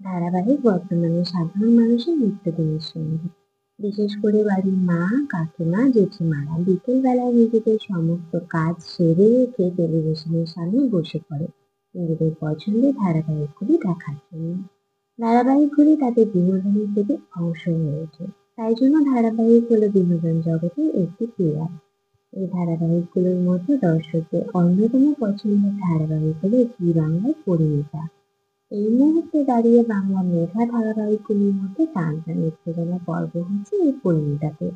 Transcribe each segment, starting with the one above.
ধারাবাহিক বর্তমানে সাধারণ মানুষের নিত্যদিনের সঙ্গী। বিশেষ করে বাড়ির মা, কাকিমা, জেঠিমারা বিকেলবেলায় নিজেদের সমস্ত কাজ সেরে রেখে টেলিভিশনের সামনে বসে পড়ে নিজেদের পছন্দের ধারাবাহিকগুলি দেখার জন্য। ধারাবাহিকগুলি তাদের বিনোদনের থেকে অংশ হয়ে ওঠে। তাই জন্য ধারাবাহিক হলো বিনোদন জগতের একটি পিলার। এই ধারাবাহিকগুলোর মধ্যে দর্শকদের অন্যতম পছন্দের ধারাবাহিক হলো জি বাংলার পরিণীতা। এই মুহূর্তে দাঁড়িয়ে বাংলা মেঘা ধারাবাহিকগুলির মধ্যে টান টান উত্তেজনা পর্ব হচ্ছে এই পরিণীতাতে।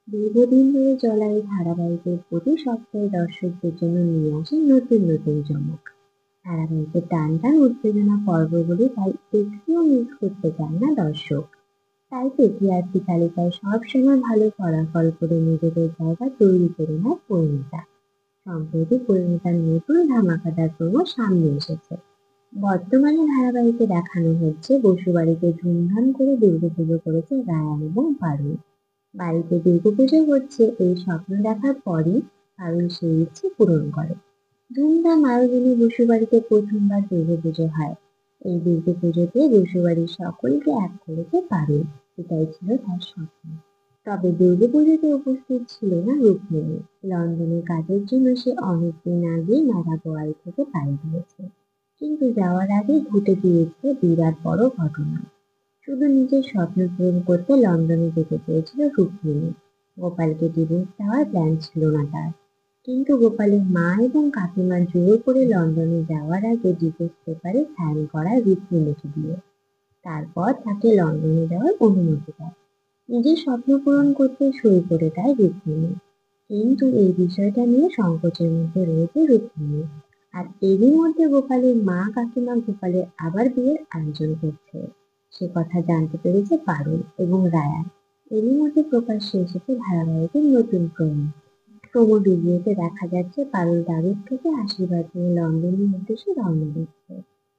দীর্ঘদিন ধরে চলা এই ধারাবাহিকের প্রতি সপ্তাহে দর্শকদের জন্য নিয়ে আসে নতুন নতুন চমক। ধারাবাহিকের টান টান উত্তেজনা পর্বগুলি তাই একটুও মিস করতে চান না দর্শক। তাই তো টিআরপি তালিকায় সবসময় ভালো ফলাফল করে নিজেদের জায়গা তৈরি করে নেয় পরিণীতা। সম্প্রতি পরিণীতার নতুন ধামাকাদার প্রোমো সামনে এসেছে। বর্তমানে ধারাবাহিকে দেখানো হচ্ছে বসুবাড়িতে ধুমধাম করে দুর্গাপুজো করেছে রায়ান এবং পারুল। বাড়িতে দুর্গাপুজো হচ্ছে এই স্বপ্ন দেখার পরই পারুল সেই ইচ্ছে পূরণ করে। ধুমধাম আয়োজনে বসুবাড়িতে প্রথমবার দুর্গাপুজো হয়। এই দুর্গাপুজোতে বসুবাড়ির সকলকে এক করেছে পারুল। এটাই ছিল তার স্বপ্ন। তবে দুর্গাপুজোতে উপস্থিত ছিল না রুক্মিণী। লন্ডনে কাজের জন্য সে অনেকদিন আগেই নাগারগোয়াল থেকে পাড়ি দিয়েছে। কিন্তু যাওয়ার আগে ঘটে গিয়েছে বিরাট বড় ঘটনা। শুধু নিজের স্বপ্ন পূরণ করতে লন্ডনে যেতে চেয়েছিল রুক্মিণী। গোপালকে ডিভোর্স দেওয়ার প্ল্যান ছিল না তার। কিন্তু গোপালের মা এবং কাকিমা জোর করে লন্ডনে যাওয়ার আগে ডিভোর্স পেপারে সাইন করায় রুক্মিণীকে দিয়ে। তারপর তাকে লন্ডনে যাওয়ার অনুমতি দেয়। নিজের স্বপ্ন পূরণ করতে সই করে দেয় রুক্মিণী। কিন্তু এই বিষয়টা নিয়ে সংকোচের মধ্যে রয়েছে রুক্মিণী। আর এরই মধ্যে গোপালের মা কাকিমা গোপালের আবার বিয়ের আয়োজন করছে। সে কথা জানতে পেরেছে পারুল এবং রায়ান। এরই মধ্যে প্রকাশ্যে এসেছে ধারাবাহিকের নতুন প্রোমো। প্রোমো ভিডিওতে দেখা যাচ্ছে পারুল দাদুর থেকে আশীর্বাদ নিয়ে লন্ডনের উদ্দেশ্যে রওনা দিচ্ছে।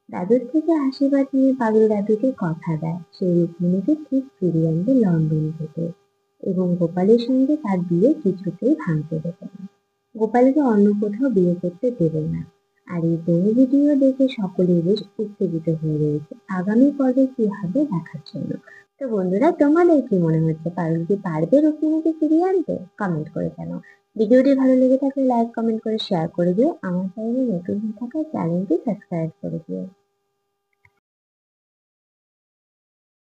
দাদুর থেকে আশীর্বাদ নিয়ে পারুল দাদুকে কথা দেয় সে রুক্মিণীকে ঠিক ফিরিয়ে আনবে লন্ডন থেকে এবং গোপালের সঙ্গে তার বিয়ে কিছুতেই ভাঙতে দেবে না। গোপালকে অন্য কোথাও বিয়ে করতে দেবে না। আর এই প্রোমো ভিডিও দেখে সকলেই বেশ উত্তেজিত হয়ে রয়েছে আগামী পর্বে কি হবে দেখার জন্য। তো বন্ধুরা, তোমাদের কি মনে হচ্ছে পারুল কি পারবে রুক্মিণীকে ফিরিয়ে আনতে? কমেন্ট করে জানাও। ভিডিওটি ভালো লেগে থাকলে লাইক কমেন্ট করে শেয়ার করে দিও। আমার চ্যানেলে নতুন হয়ে থাকা চ্যানেলটি সাবস্ক্রাইব করে দিও।